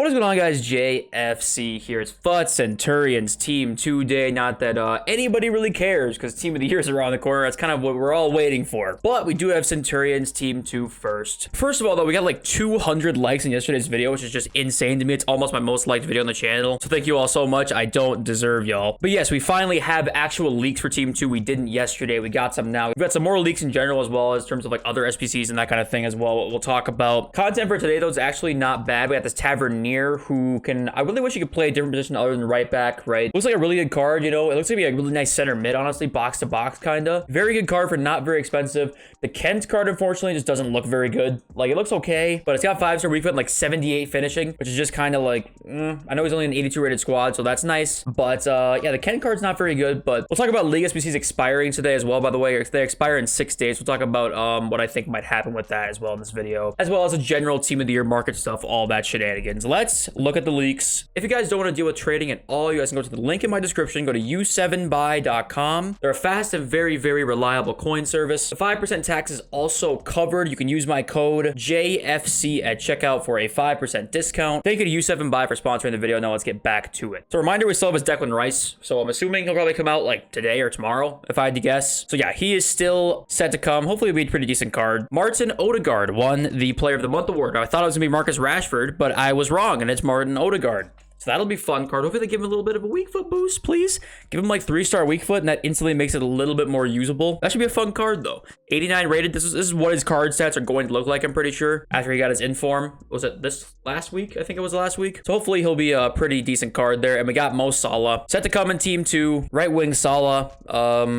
What is going on, guys? JFC here. It's FUT Centurions Team 2 day. Not that anybody really cares because Team of the Year is around the corner. That's kind of what we're all waiting for. But we do have Centurions Team 2 first. First of all, though, we got like 200 likes in yesterday's video, which is just insane to me. It's almost my most liked video on the channel. So thank you all so much. I don't deserve y'all. But yes, we finally have actual leaks for Team 2. We didn't yesterday. We got some now. We've got some more leaks in general as well as terms of like other SPCs and that kind of thing as well. We'll talk about. Content for today, though, is actually not bad. We got this Tavernier who can, I really wish he could play a different position other than right back, right? Looks like a really good card, you know. It looks like a really nice center mid, honestly, box to box kind of. Very good card for not very expensive. The Kent card, unfortunately, just doesn't look very good. Like, it looks okay, but it's got 5-star weak foot and like 78 finishing, which is just kind of like, I know he's only an 82 rated squad, so that's nice. But yeah, the Kent card's not very good, but we'll talk about League SPCs expiring today as well, by the way. They expire in 6 days. We'll talk about what I think might happen with that as well in this video, as well as a general Team of the Year market stuff, all that shenanigans. Let's look at the leaks. If you guys don't want to deal with trading at all, you guys can go to the link in my description. Go to u7buy.com. They're a fast and very, very reliable coin service. The 5% tax is also covered. You can use my code JFC at checkout for a 5% discount. Thank you to U7Buy for sponsoring the video. Now let's get back to it. So reminder, we still have his Declan Rice. So I'm assuming he'll probably come out like today or tomorrow, if I had to guess. So yeah, he is still set to come. Hopefully it'll be a pretty decent card. Martin Odegaard won the Player of the Month award. Now, I thought it was gonna be Marcus Rashford, but I was wrong, and it's Martin Odegaard. So that'll be fun card. Hopefully they give him a little bit of a weak foot boost, please. Give him like 3-star weak foot, and that instantly makes it a little bit more usable. That should be a fun card, though. 89 rated. This is what his card stats are going to look like, I'm pretty sure, after he got his inform. Was it this last week? I think it was last week. So hopefully he'll be a pretty decent card there. And we got Mo Salah. Set to come in Team 2. Right wing Salah.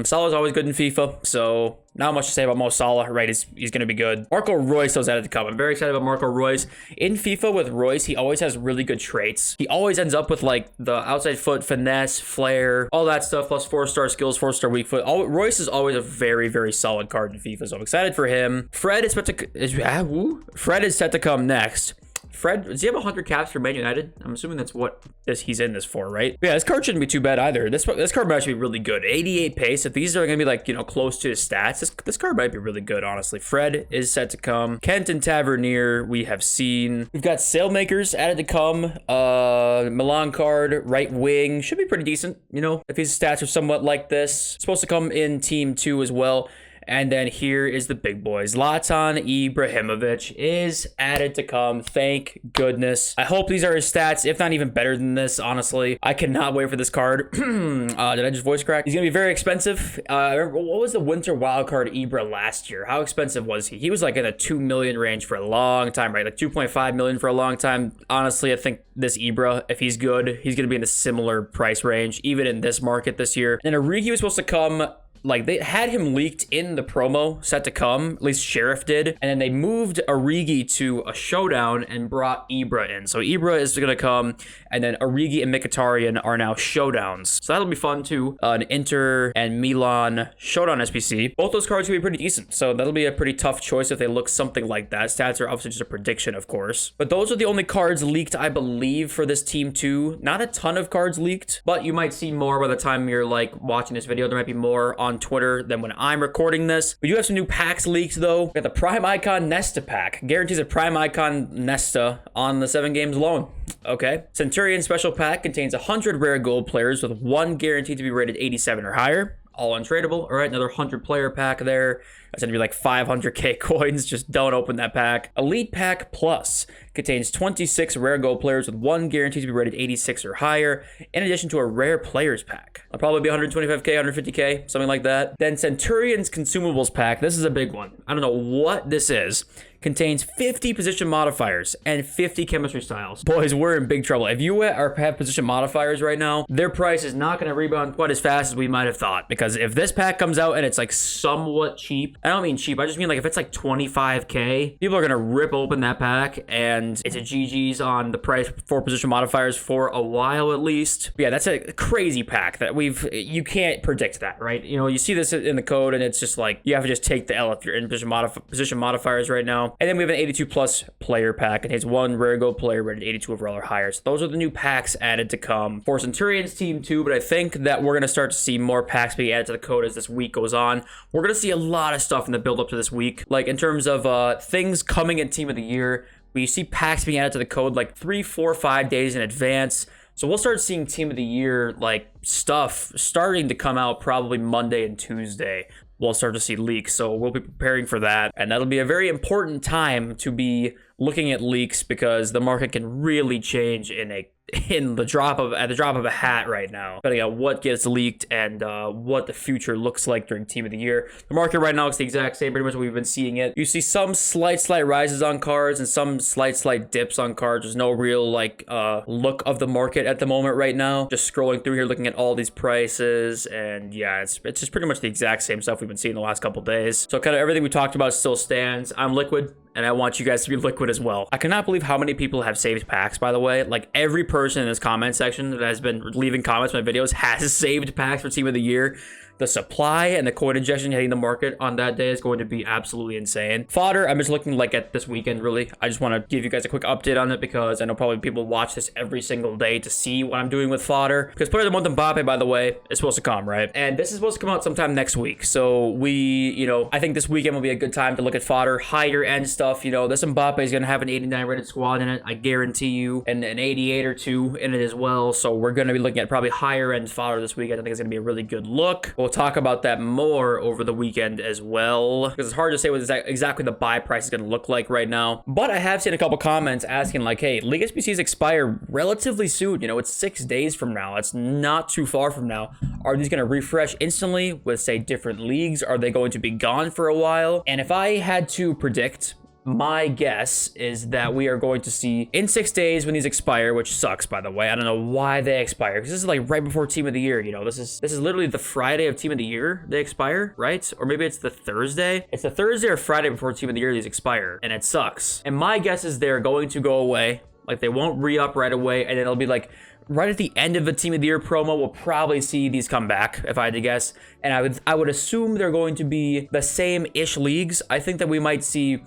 Salah's always good in FIFA, so not much to say about Mo Salah, right? He's going to be good. Marco Reus is added to come. I'm very excited about Marco Reus. In FIFA with Reus, he always has really good traits. He always ends up with like the outside foot, finesse, flair, all that stuff, plus 4-star skills, 4-star weak foot. Reus is always a very, very solid card in FIFA, so I'm excited for him. Fred is set to come next. Fred, does he have 100 caps for Man United? I'm assuming that's what he's in this for, right? But yeah, this card shouldn't be too bad either. This card might actually be really good. 88 pace. If these are going to be like, you know, close to his stats, this card might be really good, honestly. Fred is set to come. Kent and Tavernier, we have seen. We've got Sailmakers added to come. Milan card, right wing. Should be pretty decent, you know, if his stats are somewhat like this. Supposed to come in Team 2 as well. And then here is the big boys. Zlatan Ibrahimovic is added to come. Thank goodness. I hope these are his stats, if not even better than this, honestly. I cannot wait for this card. Did I just voice crack? He's going to be very expensive. What was the winter wildcard Ibra last year? How expensive was he? He was like in the 2 million range for a long time, right? Like 2.5 million for a long time. Honestly, I think this Ibra, if he's good, he's going to be in a similar price range, even in this market this year. And Origi was supposed to come. Like, they had him leaked in the promo set to come, at least Sheriff did, and then they moved Origi to a showdown and brought Ibra in. So Ibra is going to come, and then Origi and Mkhitaryan are now showdowns. So that'll be fun too. An Inter and Milan showdown SPC. Both those cards will be pretty decent, so that'll be a pretty tough choice if they look something like that. Stats are obviously just a prediction, of course. But those are the only cards leaked, I believe, for this Team 2. Not a ton of cards leaked, but you might see more by the time you're like watching this video. There might be more on Twitter than when I'm recording this. We do have some new packs leaked though. We got the Prime Icon Nesta pack. Guarantees a Prime Icon Nesta on the 7 games alone. Okay. Centurion special pack contains 100 rare gold players with 1 guaranteed to be rated 87 or higher. All untradeable. All right, another 100 player pack there. That's gonna be like 500k coins. Just don't open that pack. Elite Pack Plus contains 26 rare gold players with 1 guaranteed to be rated 86 or higher, in addition to a rare players pack. I'll probably be 125k, 150k, something like that. Then Centurions Consumables pack. This is a big one. I don't know what this is. Contains 50 position modifiers and 50 chemistry styles. Boys, we're in big trouble. If you have position modifiers right now, their price is not going to rebound quite as fast as we might have thought. Because if this pack comes out and it's like somewhat cheap, I don't mean cheap, I just mean like if it's like 25k, people are going to rip open that pack and it's a GG's on the price for position modifiers for a while at least. But yeah, that's a crazy pack that you can't predict that, right? You know, you see this in the code and it's just like, you have to just take the L if you're in position modifiers right now. And then we have an 82 plus player pack. It has 1 rare gold player rated 82 overall or higher. So those are the new packs added to come for Centurions Team 2. But I think that we're going to start to see more packs being added to the code as this week goes on. We're going to see a lot of stuff in the build up to this week. Like in terms of things coming in Team of the Year, We see packs being added to the code like 3, 4, 5 days in advance. So we'll start seeing team of the year like stuff starting to come out probably Monday and Tuesday. We'll start to see leaks, so we'll be preparing for that, and that'll be a very important time to be looking at leaks because the market can really change at the drop of a hat right now, depending on what gets leaked and what the future looks like during team of the year. The market right now is the exact same, pretty much what we've been seeing it. You see some slight rises on cards and some slight dips on cards. There's no real like look of the market at the moment right now. Just scrolling through here, looking at all these prices, and yeah, it's just pretty much the exact same stuff we've been seeing the last couple days. So kind of everything we talked about still stands. I'm liquid, and I want you guys to be liquid as well. I cannot believe how many people have saved packs, by the way. Like, every person in this comment section that has been leaving comments on my videos has saved packs for team of the year. The supply and the coin injection hitting the market on that day is going to be absolutely insane. Fodder, I'm just looking like at this weekend, really. I just want to give you guys a quick update on it because I know probably people watch this every single day to see what I'm doing with Fodder. Because Player of the Month Mbappe, by the way, is supposed to come, right? And this is supposed to come out sometime next week. So I think this weekend will be a good time to look at Fodder, higher end stuff. This Mbappe is going to have an 89 rated squad in it. I guarantee you, and an 88 or 2 in it as well. So we're going to be looking at probably higher end Fodder this weekend. I think it's going to be a really good look. We'll talk about that more over the weekend as well, because it's hard to say what exactly the buy price is going to look like right now. But I have seen a couple comments asking like, hey, League SBCs expire relatively soon. It's 6 days from now. It's not too far from now. Are these going to refresh instantly with, say, different leagues? Are they going to be gone for a while? And if I had to predict, my guess is that we are going to see in 6 days when these expire, which sucks, by the way. I don't know why they expire, because this is like right before team of the year. This is literally the Friday of team of the year they expire, right? Or maybe it's the Thursday. It's the Thursday or Friday before team of the year these expire, and it sucks. And my guess is they're going to go away. Like, they won't re-up right away, and it'll be like right at the end of the team of the year promo, we'll probably see these come back, if I had to guess. And I would assume they're going to be the same-ish leagues. I think that we might see,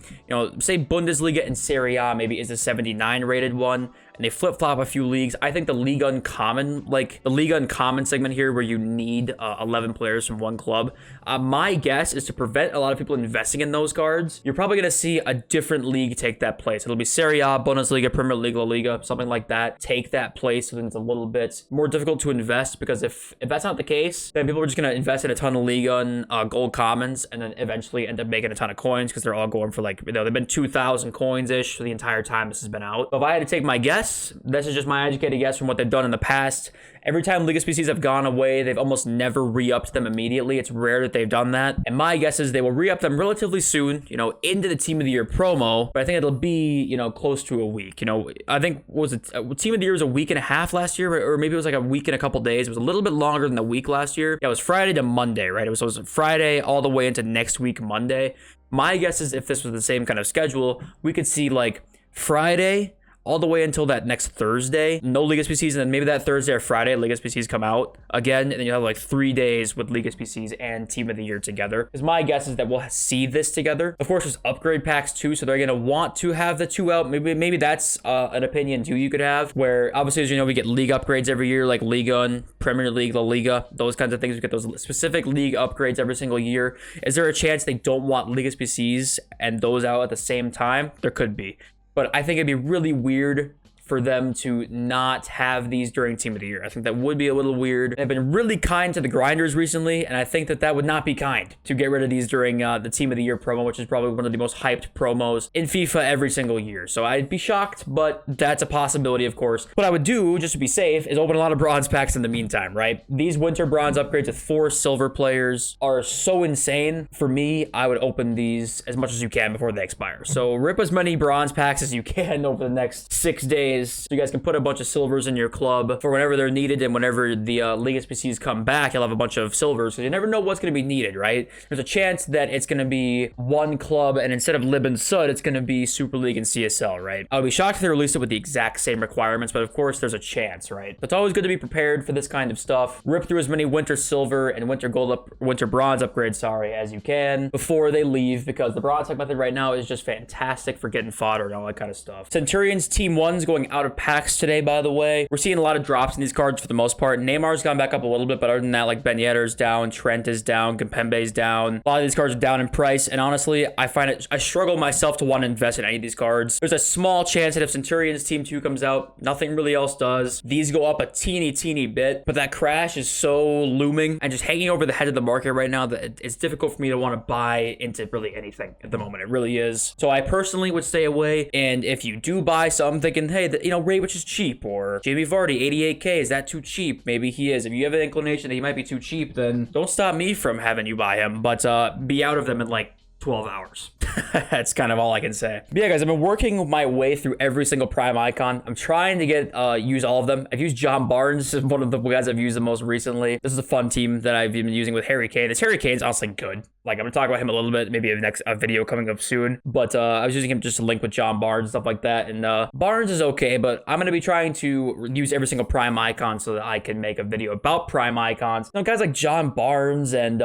say Bundesliga and Serie A maybe is a 79 rated one, and they flip-flop a few leagues. I think the League Uncommon, like the League Uncommon segment here where you need 11 players from one club, my guess is to prevent a lot of people investing in those cards, you're probably going to see a different league take that place. It'll be Serie A, Bundesliga, Premier League, La Liga, something like that, take that place. So then it's a little bit more difficult to invest, because if that's not the case, then people are just going to invest in a ton of Liga gold commons and then eventually end up making a ton of coins, because they're all going for like, they've been 2,000 coins-ish for the entire time this has been out. So if I had to take my guess, this is just my educated guess from what they've done in the past. Every time Liga SBCs have gone away, they've almost never re-upped them immediately. It's rare that they've done that. And my guess is they will re-up them relatively soon, into the Team of the Year promo. But I think it'll be, close to a week. I think, what was it? Team of the Year was a week and a half last year, or maybe it was like a week and a couple days. It was a little bit longer than the week last year. Yeah, it was Friday to Monday, right? It was Friday all the way into next week, Monday. My guess is if this was the same kind of schedule, we could see like Friday all the way until that next Thursday, no League SBCs, and then maybe that Thursday or Friday, League SBCs come out again, and then you'll have like 3 days with League SBCs and Team of the Year together. Because my guess is that we'll see this together. Of course, there's upgrade packs too, so they're going to want to have the 2 out. Maybe that's an opinion too you could have, where obviously, as you know, we get league upgrades every year, like Liga and Premier League, La Liga, those kinds of things. We get those specific league upgrades every single year. Is there a chance they don't want League SBCs and those out at the same time? There could be. But I think it'd be really weird for them to not have these during Team of the Year. I think that would be a little weird. They've been really kind to the grinders recently, and I think that would not be kind to get rid of these during the Team of the Year promo, which is probably one of the most hyped promos in FIFA every single year. So I'd be shocked, but that's a possibility, of course. What I would do, just to be safe, is open a lot of bronze packs in the meantime, right? These winter bronze upgrades with 4 silver players are so insane. For me, I would open these as much as you can before they expire. So rip as many bronze packs as you can over the next 6 days, so you guys can put a bunch of silvers in your club for whenever they're needed, and whenever the League SBCs come back, you'll have a bunch of silvers, because you never know what's going to be needed, right? There's a chance that it's going to be one club, and instead of Lib and Sud, it's going to be Super League and CSL, right? I would be shocked if they released it with the exact same requirements, but of course, there's a chance, right? But it's always good to be prepared for this kind of stuff. Rip through as many winter silver and winter bronze upgrades, as you can before they leave, because the bronze tech method right now is just fantastic for getting fodder and all that kind of stuff. Centurions Team 1's going coming out of packs today, by the way. We're seeing a lot of drops in these cards for the most part. Neymar's gone back up a little bit, but other than that, like Ben Yedder's down, Trent is down, Kimpembe's down. A lot of these cards are down in price, and honestly, I struggle myself to want to invest in any of these cards. There's a small chance that if Centurions Team 2 comes out, nothing really else does. These go up a teeny bit, but that crash is so looming and just hanging over the head of the market right now that it's difficult for me to want to buy into really anything at the moment. It really is. So I personally would stay away, and if you do buy some thinking, hey, Rayvich is cheap, or Jamie Vardy, 88k, is that too cheap? Maybe he is. If you have an inclination that he might be too cheap, then don't stop me from having you buy him, but be out of them in like 12 hours. That's kind of all I can say. But yeah, guys, I've been working my way through every single prime icon. I'm trying to get use all of them. I've used John Barnes, is one of the guys I've used the most recently. This is a fun team that I've been using with Harry Kane. This Harry Kane's honestly good. Like, I'm gonna talk about him a little bit, maybe a video coming up soon. But I was using him just to link with John Barnes, stuff like that. And Barnes is okay, but I'm gonna be trying to use every single prime icon so that I can make a video about prime icons. You know, guys like John Barnes and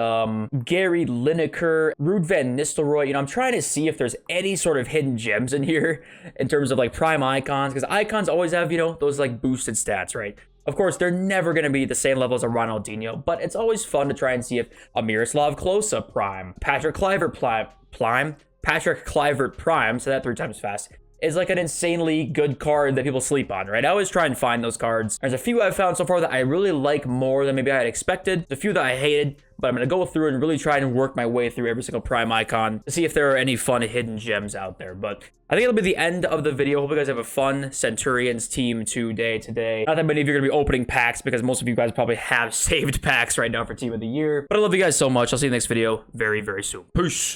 Gary Lineker, Ruud van Nistelrooy. You know, I'm trying to see if there's any sort of hidden gems in here in terms of like prime icons, because icons always have, you know, those like boosted stats, right? Of course, they're never going to be the same level as a Ronaldinho, but it's always fun to try and see if a Miroslav Klose prime, Patrick Kluivert prime, say that 3 times fast, is like an insanely good card that people sleep on, right? I always try and find those cards. There's a few I've found so far that I really like more than maybe I had expected. There's a few that I hated, but I'm going to go through and really try and work my way through every single prime icon to see if there are any fun hidden gems out there. But I think it'll be the end of the video. Hope you guys have a fun Centurions Team 2 day today. Not that many of you are going to be opening packs because most of you guys probably have saved packs right now for Team of the Year. But I love you guys so much. I'll see you in the next video very, very soon. Peace.